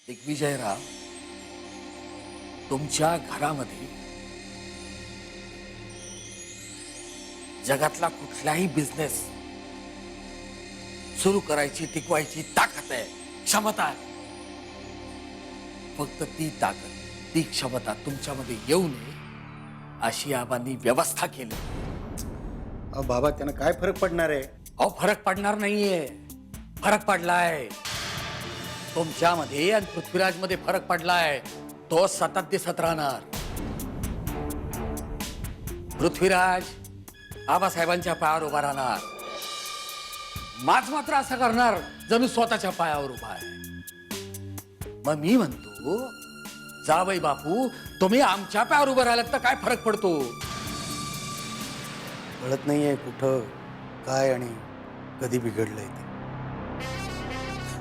दिग्विजयराव, तुमच्या घरामध्ये जगातला कुठलाही बिझनेस सुरू करायची टिकवायची ताकद आहे, क्षमता आहे. फक्त ती ताकद, ती क्षमता तुमच्यामध्ये येऊ नये अशी आबांनी व्यवस्था केली. अहो बाबा, त्यांना काय फरक पडणार आहे? अहो फरक पडणार नाहीये, फरक पडलाय. तुमच्यामध्ये आणि पृथ्वीराज मध्ये फरक पडलाय. तो सतत दिसत राहणार. पृथ्वीराज आबासाहेबांच्या पायावर उभा राहणार. माझ मात्र असं करणार जणू स्वतःच्या पायावर उभा आहे. मग मी म्हणतो, जावई बापू, तुम्ही आमच्या पायावर उभं राहिलात तर काय फरक पडतो? कळत नाहीये कुठं काय आणि कधी बिघडलंय ते.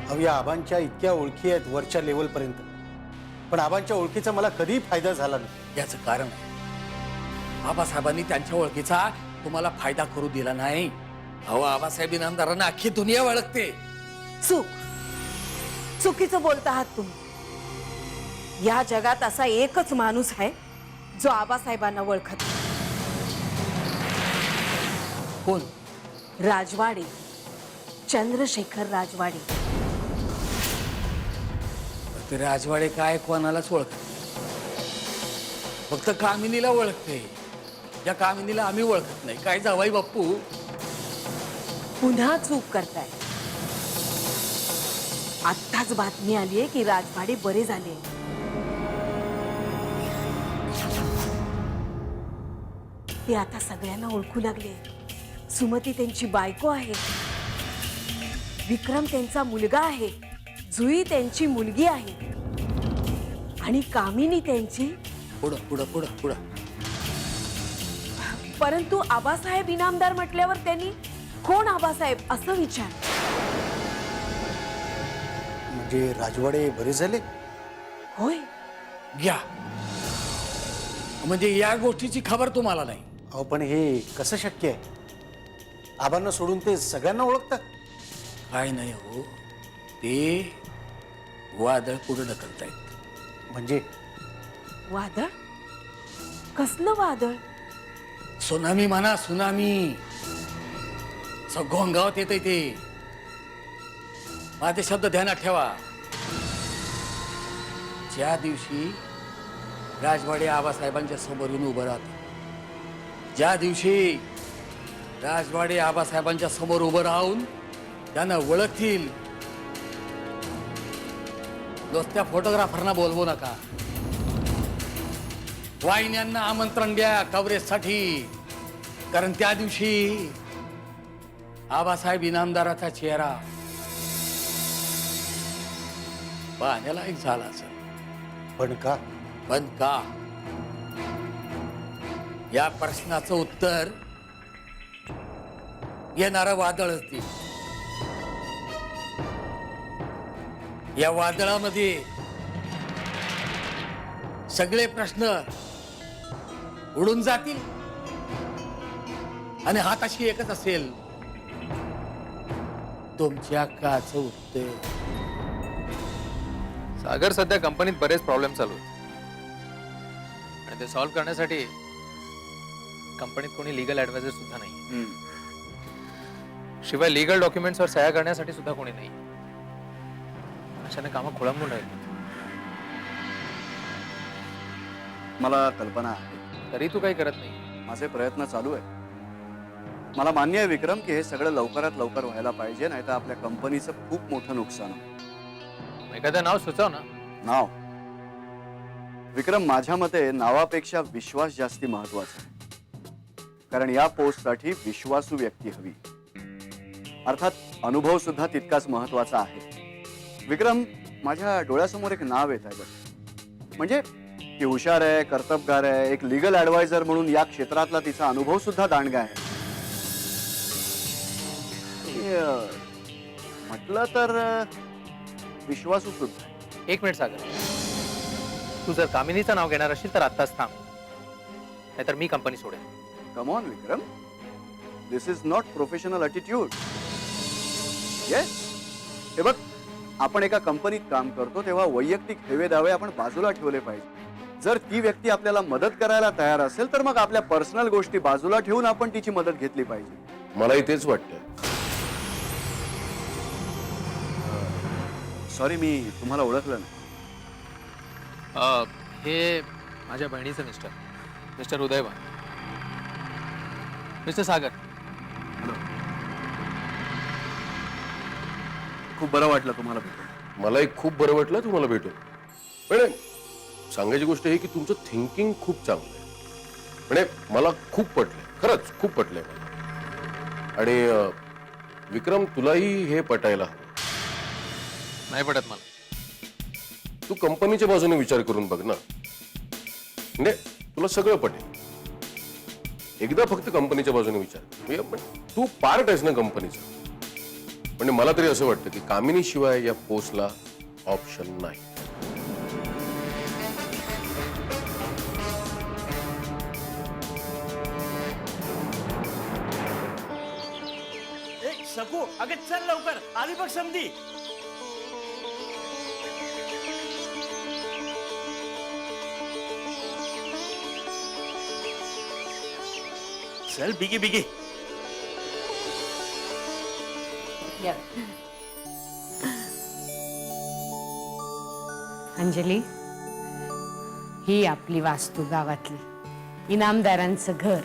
अहो, या आबांच्या इतक्या ओळखी आहेत वरच्या लेवल पर्यंत, पण आबांच्या ओळखीचा मला कधी फायदा झाला नाही. याचं कारण आबासाहेबांनी त्यांच्या ओळखीचा तुम्हाला फायदा करू दिला नाही. अहो, आबासाहेब इनामदारांना अख्खी दुनिया ओळखते. चुकीचं बोलत आहात तुम्ही. या जगात असा एकच माणूस आहे जो आबासाहेबांना ओळखत नाही. कोण? राजवाडे, चंद्रशेखर राजवाडे. ते राजवाडे काय कोणालाच ओळखत नाही. फक्त कामिनीला ओळखते. या कामिनीला आम्ही ओळखत नाही. काय जावाई बाप्पू? पुन्हा चूक करताय. आत्ताच बातमी आली आहे की राजवाडे बरे झाले. ते आता सगळ्यांना ओळखू लागले. सुमती त्यांची बायको आहे, विक्रम त्यांचा मुलगा आहे, जुई त्यांची मुलगी आहे आणि कामिनी त्यांची. पुढं पुढं पुढं पुढं. परंतु आबासाहेब इनामदार म्हटल्यावर त्यांनी कोण आबासाहेब असं विचार. म्हणजे राजवाडे बरे झाले? होय. घ्या. म्हणजे या गोष्टीची खबर तुम्हाला नाही? अहो, पण हे कसं शक्य आहे? आबांना सोडून ते सगळ्यांना ओळखतात? काय नाही हो, ते वादळ पुढे ढकलतायत. म्हणजे वादळ? कसलं वादळ? सुनामी म्हणा, सुनामी. घोंगावत येते ते. माझे शब्द ध्यानात ठेवा. ज्या दिवशी राजवाडे आबासाहेबांच्या समोर येऊन उभं राहते, ज्या दिवशी राजवाडे आबासाहेबांच्या समोर उभं राहून त्यांना ओळखतील, नुसत्या फोटोग्राफरना बोलवू नका. वाहिन्यांना आमंत्रण द्या कव्हरेजसाठी. कारण त्या दिवशी आबासाहेब इनामदाराचा चेहरा पाहण्याला एक झाला असेल. पण का? पण का? या प्रश्नाचं उत्तर येणारं वादळ असते. या वादळामध्ये सगळे प्रश्न उडून जातील आणि हाताशी एकच असेल, तुमच्या काचं उत्तर. सागर, सध्या कंपनीत बरेच प्रॉब्लेम चालू आहेत आणि ते सॉल्व्ह करण्यासाठी कंपनीत कोणी लीगल ऍडवायझर सुद्धा नाही. शिवाय लीगल डॉक्युमेंट्सवर सह्या करण्यासाठी सुद्धा कोणी नाही. अशाने कामं खोळंबून राहील. मला कल्पना आहे, तरी तू काही करत नाही. माझे प्रयत्न चालू आहे. मला मान्य आहे विक्रम की हे सगळं लवकरात लवकर व्हायला पाहिजे, नाहीतर आपल्या कंपनीचं खूप मोठं नुकसान होईल. एखादं नाव सुचव ना. नाव? विक्रम, माझ्या मते नावापेक्षा विश्वास जास्ती महत्वाचा आहे. कारण या पोस्टसाठी विश्वासू व्यक्ती हवी. अर्थात अनुभव सुद्धा तितकाच महत्वाचा आहे. विक्रम, माझ्या डोळ्यासमोर एक नाव येत आहे बघ. म्हणजे ती हुशार आहे, कर्तबगार आहे, एक लीगल ऍडवायझर म्हणून या क्षेत्रातला तिचा अनुभव सुद्धा दांडगा आहे. म्हटलं तर विश्वासू सुद्धा. एक मिनिट सागर, तू जर कामिनीचं नाव घेणार असशील तर आत्ताच थांब, नाहीतर मी कंपनी सोडेन. Come on Vikram, this is not professional attitude. Yes, हे बघ, आपण एका कंपनीत काम करतो तेव्हा वैयक्तिक हेवे दावे आपण बाजूला ठेवले पाहिजे. जर ती व्यक्ती आपल्याला मदत करायला तयार असेल तर मग आपल्या पर्सनल गोष्टी बाजूला ठेवून आपण तिची मदत घेतली पाहिजे. मलाही तेच वाटतंय. सॉरी, मी तुम्हाला ओळखलं नाही. हे माझ्या बहिणीचं मिस्टर उदयवान. मिस्टर सागर. खूप बरं वाटलं तुम्हाला भेटून. मलाही खूप बरं वाटलं तुम्हाला भेटून. म्हणजे सांगायची गोष्ट ही की तुमचं थिंकिंग खूप चांगलं आहे. म्हणजे मला खूप पटलंय, खरंच खूप पटलंय मला. आणि विक्रम, तुलाही हे पटायला हवं. नाही पडत मला. तू कंपनीच्या बाजूने विचार करून बघ ना. म्हणजे तुला सगळं पटेल. एकदा फक्त कंपनीच्या बाजूने विचार कर. म्हणजे तू पार्ट आहेस ना कंपनीचा. म्हणजे मला तरी असं वाटतं की कामिनी शिवाय या पोस्टला ऑप्शन नाही. सकू, अगं चल लवकर, आली बघ समधी. चल बिगी बिगी. अंजली, ही आपली वास्तू गावातली इनामदारांचं घर.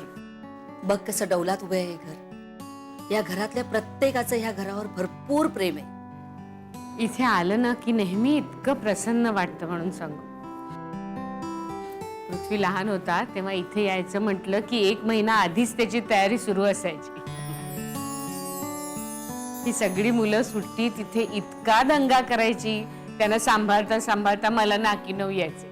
बघ कसं डौलात उभे आहे हे घर. या घरातल्या प्रत्येकाचं ह्या घरावर भरपूर प्रेम आहे. इथे आलं ना की नेहमी इतकं प्रसन्न वाटतं. म्हणून सांगू, पृथ्वी लहान होता तेव्हा इथे यायचं म्हटलं की 1 महिना आधीच त्याची तयारी सुरू असायची. ही सगळी मुलं सुट्टी तिथे इतका दंगा करायची, त्यांना सांभाळता सांभाळता मला नाकीनऊ यायचे.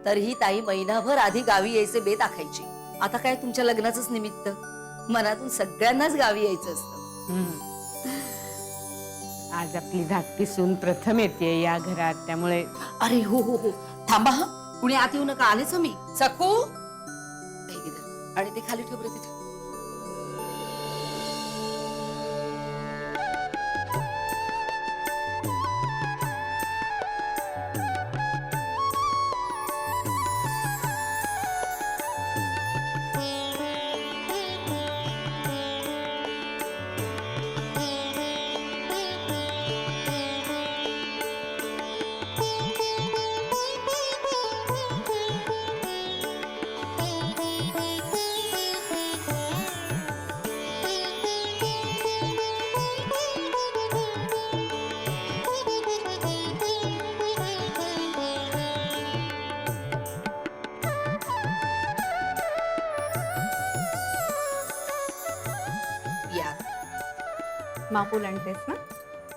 तरीही ताई महिनाभर आधी गावी यायचे बेत आखायची. आता काय तुमच्या लग्नाचंच निमित्त, मनातून सगळ्यांनाच गावी यायचं असतं. आज आपली धाकटी सून प्रथम येते या घरात, त्यामुळे. अरे हो हो हो, थांबा हा, कुणी आत येऊ नका. आलेच मी. सकू, हे घे धर. आणि ते खाली ठेव बरं तिथे. या मापूल आणतेस ना?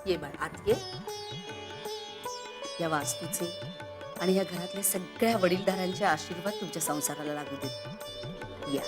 ये बाळ, आत ये. या वास्तूचे आणि या घरातल्या सगळ्या वडीलधाऱ्यांचे आशीर्वाद तुमच्या संसाराला लागू देत. या.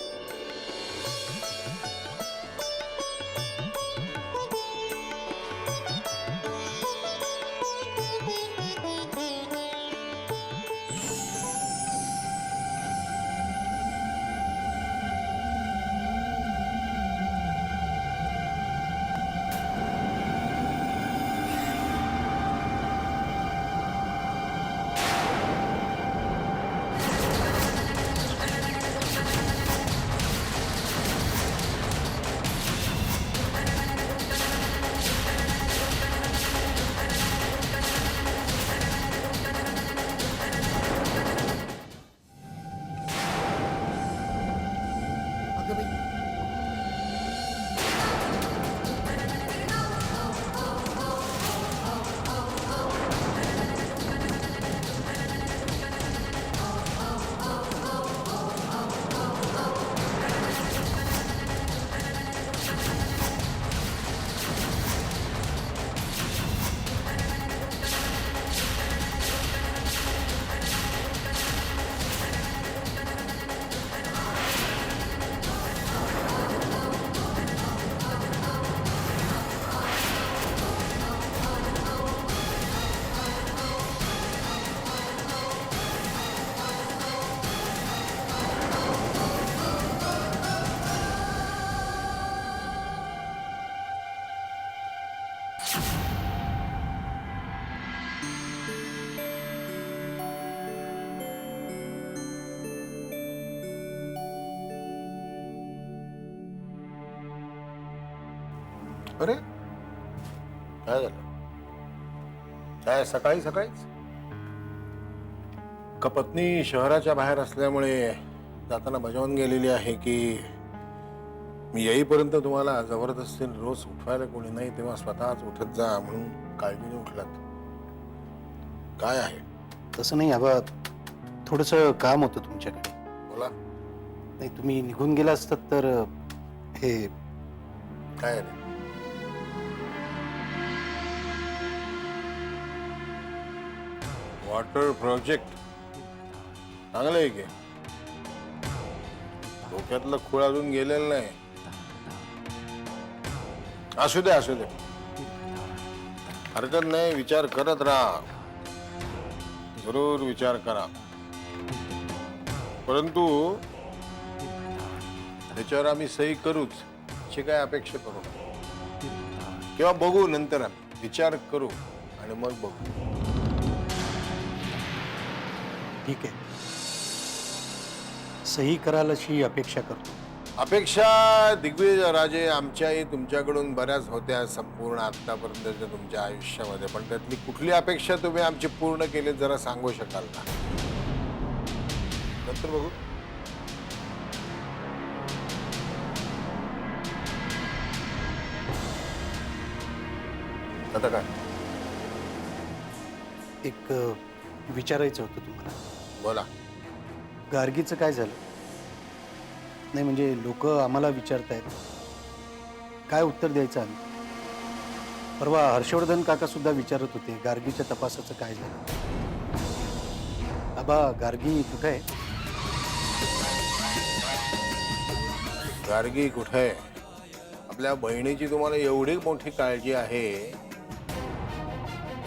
अरे काय झालं? काय सकाळी सकाळीच? का पत्नी शहराच्या बाहेर असल्यामुळे जाताना बजावून गेलेली आहे की मी येईपर्यंत तुम्हाला जबरदस्तीने रोज उठवायला कोणी नाही तेव्हा स्वतःच उठत जा म्हणून काळजीने उठलात? काय आहे? तसं नाही आबा, थोडंसं काम होतं तुमच्याकडे. बोला. नाही, तुम्ही निघून गेला असतात तर हे काय आहे? वॉटर प्रोजेक्ट चांगलं आहे की? डोक्यातलं खूळ अजून गेलेलं नाही. असू दे असू दे, हरकत नाही. विचार करत राहा, जरूर विचार करा. परंतु त्याच्यावर आम्ही सही करूच अशी काय अपेक्षा करू नका. किंवा बघू, नंतर विचार करू आणि मग बघू. ठीक आहे, सही कराल अशी अपेक्षा करतो. अपेक्षा दिग्विजय राजे आमच्याही तुमच्याकडून बऱ्याच होत्या संपूर्ण आतापर्यंतच्या तुमच्या आयुष्यामध्ये, पण त्यातली कुठली अपेक्षा तुम्ही आमची पूर्ण केली जरा सांगू शकाल का? नंतर बघू. आता काय? एक विचारायचं होतं तुम्हाला. बोला. गार्गीचं काय झालं? नाही म्हणजे लोक आम्हाला विचारतायत, काय उत्तर द्यायचं आम्ही? परवा हर्षवर्धन काका सुद्धा विचारत होते गार्गीच्या तपासाचं काय झालं. आबा, गार्गी कुठे आहे? गार्गी कुठे आहे? आपल्या बहिणीची तुम्हाला एवढी मोठी काळजी आहे,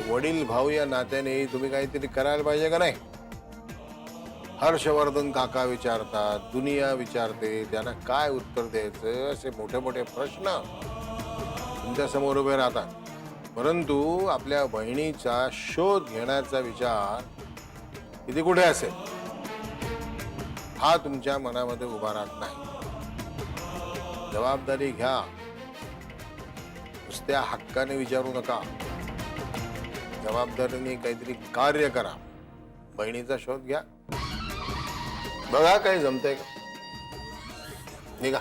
वडील भाऊ या नात्याने तुम्ही काहीतरी करायला पाहिजे का नाही? हर्षवर्धन काका विचारतात, दुनिया विचारते, त्यांना काय उत्तर द्यायचं असे मोठे मोठे प्रश्न तुमच्या समोर उभे राहतात. परंतु आपल्या बहिणीचा शोध घेण्याचा विचार इथे कुठे असेल हा तुमच्या मनामध्ये उभा राहत नाही. जबाबदारी घ्या, नुसत्या हक्काने विचारू नका. जबाबदारीने काहीतरी कार्य करा. बहिणीचा शोध घ्या, बघा काही जमतंय का. निघा.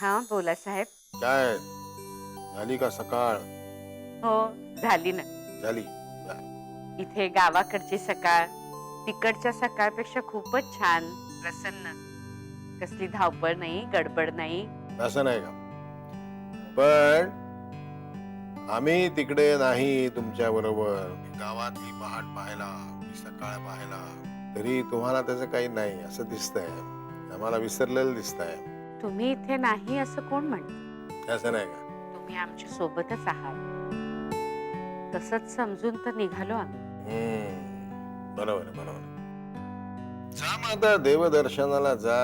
हा बोला साहेब. काय झाली का सकाळ? हो झाली ना. झाली. इथे गावाकडची सकाळ तिकडच्या सकाळपेक्षा खूपच छान, प्रसन्न. कसली धावपळ नाही, गडबड नाही. असं नाही का? पण आम्ही तिकडे नाही तुमच्या बरोबर, गावातली पहाट पाहायला, सकाळ पाहायला, तरी तुम्हाला त्याचं काही नाही असं दिसतंय. आम्हाला विसरलेलं दिसतंय. तुम्ही इथे नाही असं कोण म्हणत? असं नाही का? तुम्ही आमच्या सोबतच आहात, तसंच समजून तर निघालो आम्ही. बरोबर आहे, बरोबर. जा मग आता देवदर्शनाला जा.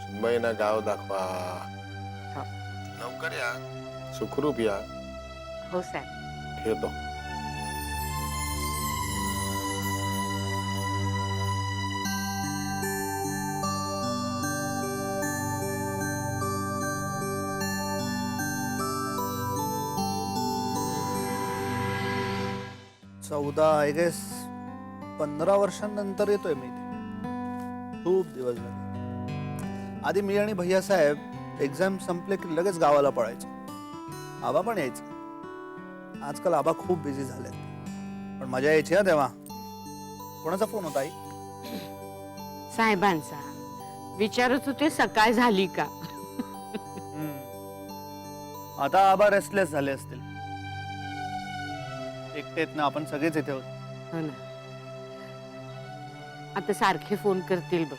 सुनबाईंना गाव दाखवा. लवकर या, सुखरूप या. हो साहेब. ठेवतो. आय गेस 15 वर्षांनंतर येतोय मी इथे. खूप दिवस झाले. आधी मी आणि भैया साहेब एक्झाम संपले की लगेच गावाला पळायचो. आबा पण यायचे. आजकाल आबा खूप बिझी झालेत, पण मजा यायची ना तेव्हा. कोणाचा फोन होता आई? साहेबांचा. विचारत होते सकाळ झाली का. आता आबा रेस्टलेस झाले असतील. एकटे आहेत ना, आपण सगळेच इथे होतो. हो ना. आता सारखे फोन करतील बघ.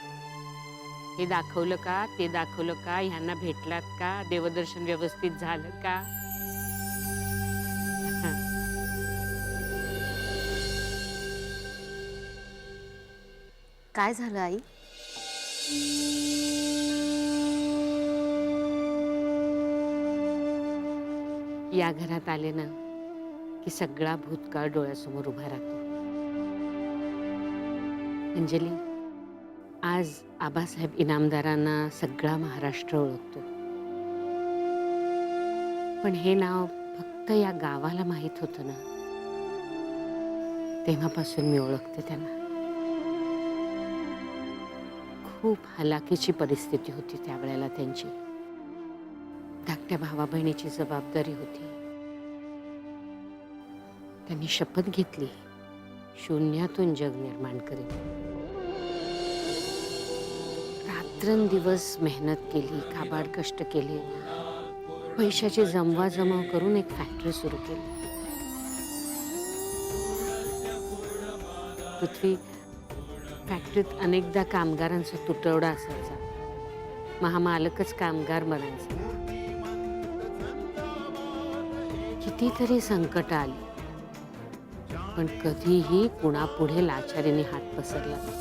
हे दाखवलं का, ते दाखवलं का, ह्यांना भेटलात का, देवदर्शन व्यवस्थित झालं का. हा. काय झालं आई? या घरात आले ना की सगळा भूतकाळ डोळ्यासमोर उभा राहतो. अंजली, आज आबासाहेब इनामदारांना सगळा महाराष्ट्र ओळखतो. पण हे नाव फक्त या गावाला माहीत होतं ना, तेव्हापासून मी ओळखते त्यांना. खूप हलाखीची परिस्थिती होती त्यावेळेला त्यांची. धाकट्या भावा बहिणीची जबाबदारी होती. त्यांनी शपथ घेतली, शून्यातून जग निर्माण करेल. रात्रंदिवस मेहनत केली, काबाड कष्ट केले, पैशाची जमवाजमव करून एक फॅक्टरी सुरू केली. पृथ्वी, फॅक्टरीत अनेकदा कामगारांचा तुटवडा असायचा. महामालकच कामगार बनायचा. कितीतरी संकट आली, पण कधीही कुणापुढे लाचारीने हात पसरला नाही.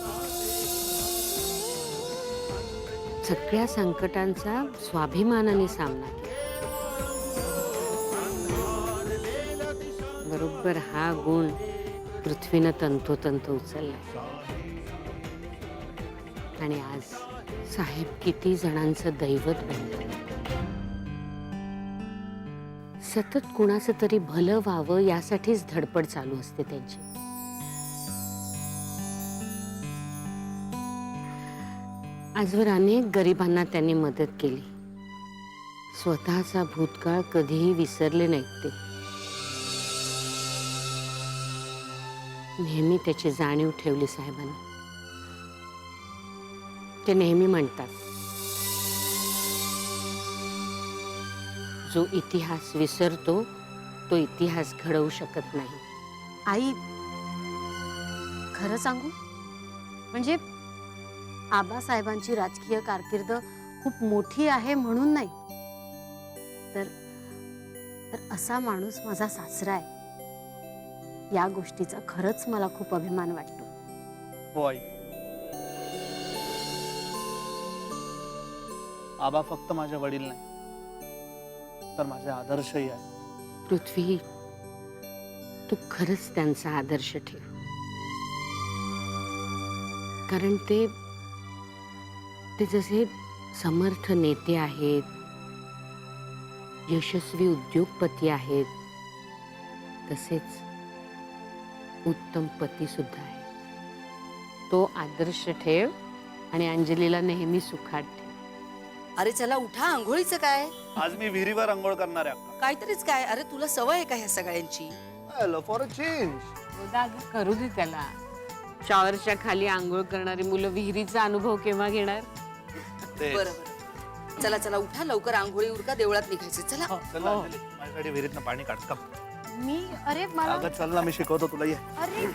सगळ्या संकटांचा स्वाभिमानाने सामना केला. बरोबर हा गुण पृथ्वीनं तंतोतंत उचलला. आणि आज साहेब किती जणांचं दैवत बनलं. सतत कुणाचं तरी भलं व्हावं यासाठीच धडपड चालू असते त्यांची. आजवर अनेक गरिबांना त्यांनी मदत केली. स्वतःचा भूतकाळ कधीही विसरले नाहीत ते. नेहमी त्याची जाणीव ठेवली साहेबांनी. ते नेहमी म्हणतात, जो इतिहास विसरतो तो इतिहास घडवू शकत नाही. आई, खरं सांगू म्हणजे आबासाहेबांची राजकीय कारकीर्द खूप मोठी आहे म्हणून नाही, तर असा माणूस माझा सासरा आहे. या गोष्टीचा खरंच मला खूप अभिमान वाटतो. हो आई, आबा फक्त माझे वडील नाही, तर माझे आदर्शही आहे. पृथ्वी, तू खरंच त्यांचा आदर्श ठेव. कारण ते जसे समर्थ नेते आहेत, यशस्वी उद्योगपती आहेत, तसेच उत्तम पती सुद्धा आहे. तो आदर्श ठेव आणि अंजलीला नेहमी सुखात ठेव. अरे चला उठा, आंघोळीचं काय? आज मी विहिरीवर अंघोळ करणार आहे अक्का. काहीतरीच काय? अरे तुला सवय आहे का ह्या सगळ्यांची? For a change. करू दे त्याला. शॉवरच्या खाली आंघोळ करणारी मुलं विहिरीचा अनुभव केव्हा घेणार? बरं. चला चला उठा, लवकर आंघोळी उरका, देवळात निघायचे. चला. चला अंजली, माझ्यासाठी विहिरीतनं पाणी काढ का. मी अरे मला अगं चल ना, मी शिकवतो तुला. ये. अरे